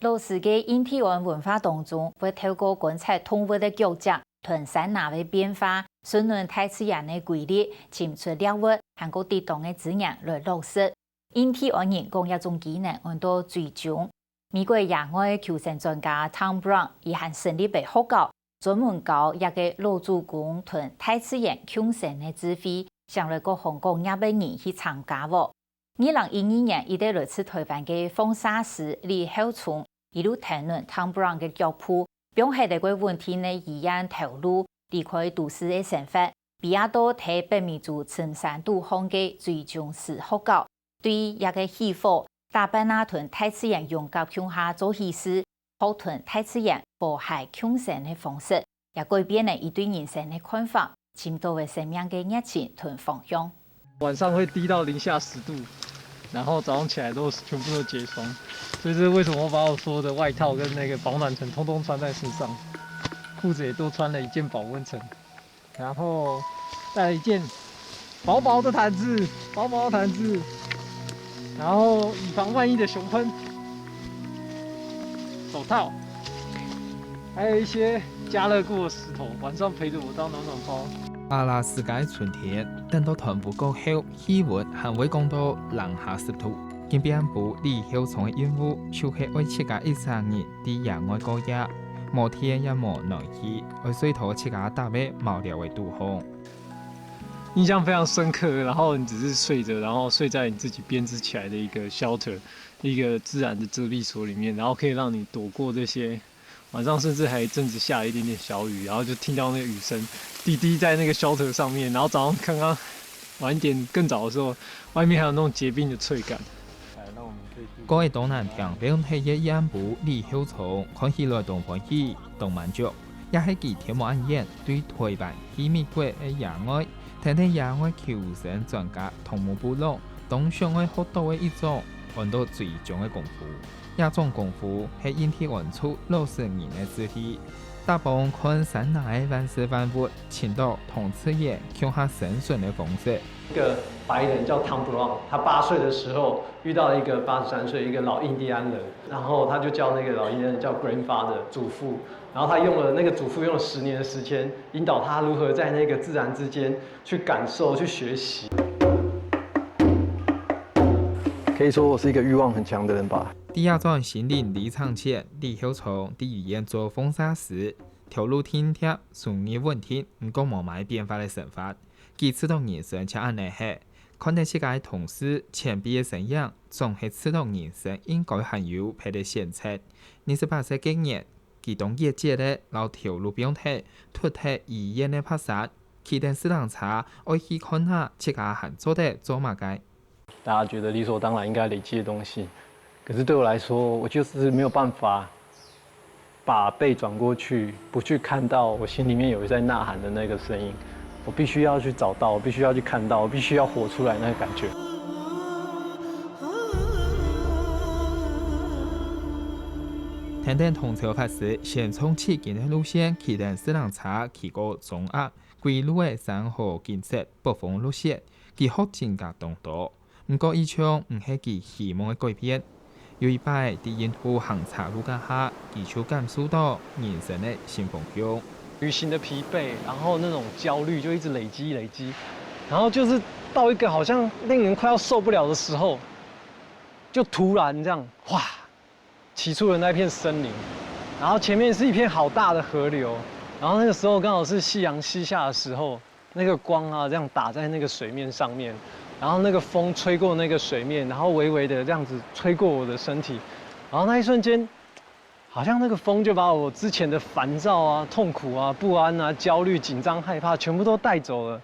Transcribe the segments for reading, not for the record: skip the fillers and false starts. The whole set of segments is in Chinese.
老师嘅印第安文化当中，会透过观察动物的脚趾、同山崖的变化、顺论大自然的规律，寻出猎物和个地动的字眼来落实。印第安人讲一种技能，按到追踪。美国野外求生专家 Tom Brown 伊还成立被学校，专门教一个老祖公同大自然共生的智慧，向来个香港200人去参加喎。2012年，伊哋来自台湾嘅风沙师李厚聪一路谈论 Tom Brown 嘅脚步，并喺呢个问题呢依然透露离开都市嘅生活，比亚多睇北美族深山度方嘅追踪式学校，对一个喜火大班那屯大自然用甲乡下做喜事，学屯大自然和谐共生嘅方式，也改变了伊对人生嘅看法，深度为生命嘅热情同方向。晚上会低到零下10度，然后早上起来全部都结霜，所以这是为什么我把我所有的外套跟那个保暖层通通穿在身上，裤子也多穿了一件保温层，然后带了一件薄薄的毯子，然后以防万一的熊喷，手套，还有一些加热过的石头，晚上陪着我当暖包。阿拉斯加春天，等到toàn部過後，氣溫還會降到零下10度。兼邊部李厚聰嘅任務，就是愛切家13年喺野外過夜，無天也無暖氣，愛水土切家搭嘅無聊嘅杜紅。印象非常深刻，然后你只是睡着，然后睡在你自己编织起来的一个 shelter， 一个自然的遮蔽所里面，然后可以让你躲过这些。晚上甚至还一阵子下了一点点小雨，然后就听到那个雨声滴滴在那个 shelter 上面，然后早上刚刚晚一点更早的时候，外面还有那种结冰的脆感。各位東南聽並係一眼部李厚聰看起來動歡喜、動滿足，也係其天幕暗演對台灣喺美國嘅野外，聽聽野外求生專家同母部落當上嘅學到嘅一種按到最終嘅功夫。這種功夫係引體按出60人嘅智慧，大幫看山崖嘅萬事萬物，傾到同自然向下生存嘅方式。一个白人叫 Tom Brown， 他8岁的时候遇到一个83岁一个老印第安人，然后他就叫那个老印第安人叫 grandfather 祖父，然后他那个祖父用了10年的时间，引导他如何在那个自然之间去感受、去学习。可以说我是一个欲望很强的人吧。第二段心靈離場前，李厚聰第語言做風沙時，條路天貼順利穩定，唔講冇買變化嘅生活。幾次到人生卻安尼係，看待世界同事前輩嘅生樣，總係知道人生應該含有佢嘅選擇。28歲嘅人，佢當業界咧，老條路標題，脱體語言嘅拍攝，佢等私人茶，愛去看下，自家行做得做乜嘅。大家觉得理所当然应该累积的东西，可是对我来说，我就是没有办法把背转过去，不去看到我心里面有在呐喊的那个声音。我必须要去找到，我必须要去看到，我必须要活出来那个感觉。聽聽同潮法師先從起見嘅路線，啟動私人車起過中壓，歸路嘅山河景色北風路線，佢學真格動多。唔過以上唔係佢希望嘅改變。有一擺喺沿途行岔路架下，佢就感受到人生嘅新方向。旅行的疲惫，然後那種焦慮就一直累積，然後就是到一個好像令人快要受不了的時候，就突然這樣，哇，起出了那片森林，然後前面是一片好大的河流，然後那個時候剛好是夕陽西下的時候，那個光啊這樣打在那個水面上面，然後那個風吹過那個水面，然後微微的這樣子吹過我的身體，然後那一瞬間。好像那個風就把我之前的煩躁啊、痛苦啊、不安啊、焦慮、緊張、害怕，全部都帶走了。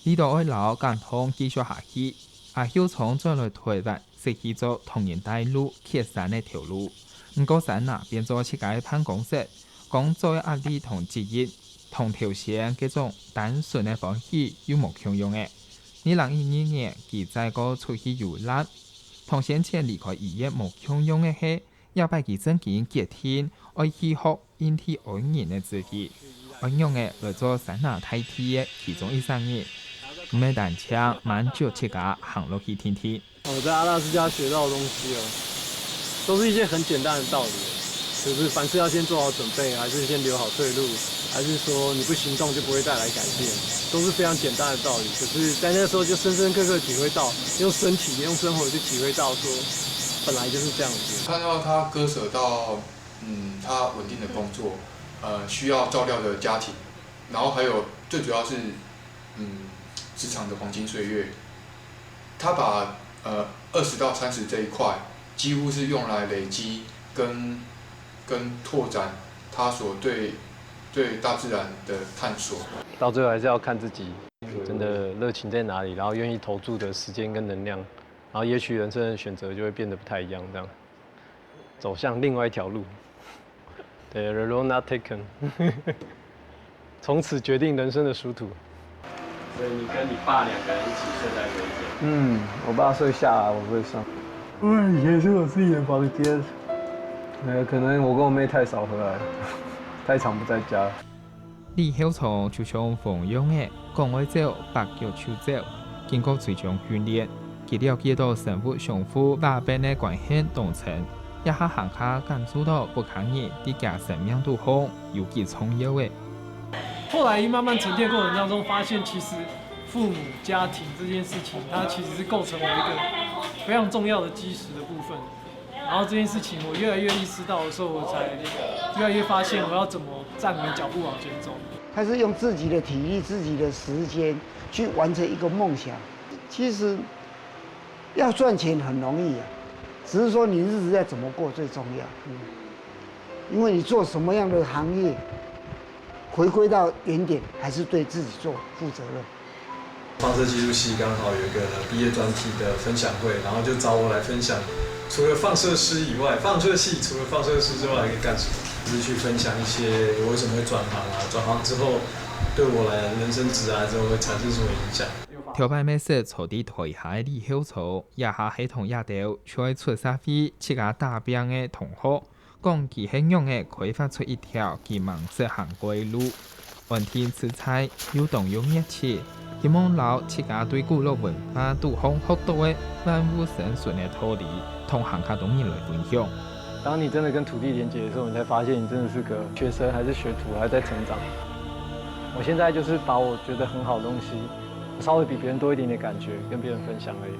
呢度愛老交通繼續下去，阿曉從再來台灣，設計咗同仁大路鐵山嘅條路。唔過山那變咗設計辦公室，工作嘅壓力同節日同條線嗰種單純嘅歡喜有冇共用嘅。2012年佢再個出去遊覽，同先前離開醫院冇共用嘅係。要拜佢真見結天，愛去學引體安人嘅智慧，安用嘅來做山崖太梯嘅其中一項嘢。唔係單槍，滿足自家行落去聽聽。我在阿拉斯加學到的東西哦，都是一些很简单的道理，就是凡事要先做好准备，还是先留好退路，还是说你不行动就不会带来改变，都是非常简单的道理。可是，在那时候就深深刻刻体会到，用身体、用生活去体会到说，本来就是这样子。看到他割舍到，他稳定的工作，需要照料的家庭，然后还有最主要是，职场的黄金岁月，他把20到30这一块，几乎是用来累积跟拓展他所对大自然的探索。到最后还是要看自己真的热情在哪里，然后愿意投注的时间跟能量，然后也许人生的选择就会变得不太一样，这样走向另外一条路。对 ，the road not taken 从此决定人生的殊途。所以你跟你爸2个人一起睡在这一间。我爸睡下，我睡上。以前是我自己的房间。可能我跟我妹太少回来，太常不在家。李曉松就像馮勇嘅講愛走8腳手走，經過最終訓練，佢了解到生活相互百變嘅關係動程，一下行下感受到不可逆啲家生命途中有幾重要嘅。後來慢慢沉澱過程當中，發現其實父母家庭這件事情，它其實是構成我一個非常重要的基石的部分。然後這件事情我越來越意識到的時候，我才越來越發現我要怎麼站穩腳步往前走。他是用自己的體力、自己的時間去完成一個夢想。其實要賺錢很容易啊，只是說你日子要怎麼過最重要。因為你做什麼樣的行業，回歸到原點，還是對自己做負責任。放射技術系剛好有一個畢業專題的分享會，然後就找我來分享。除了放射師以外，放射系除了放射師之外，還可以幹什麼？就是去分享一些我為什麼會轉行啊，轉行之後對我來人生職涯之後會產生什麼影響。條擺美食坐啲台下嘅李曉松，也下係同亞條在出社會參加大兵嘅同學，講佢希望嘅開發出一條佢夢想行過嘅路，揾天吃菜又動又熱切。希望老參加對古老文化都好好多嘅萬物生存嘅道理，同行下同人來分享。當你真的跟土地連結的時候，你才發現你真的是個學生還是學徒，還在成長。我現在就是把我覺得很好的東西，稍微比別人多一點點感覺，跟別人分享而已。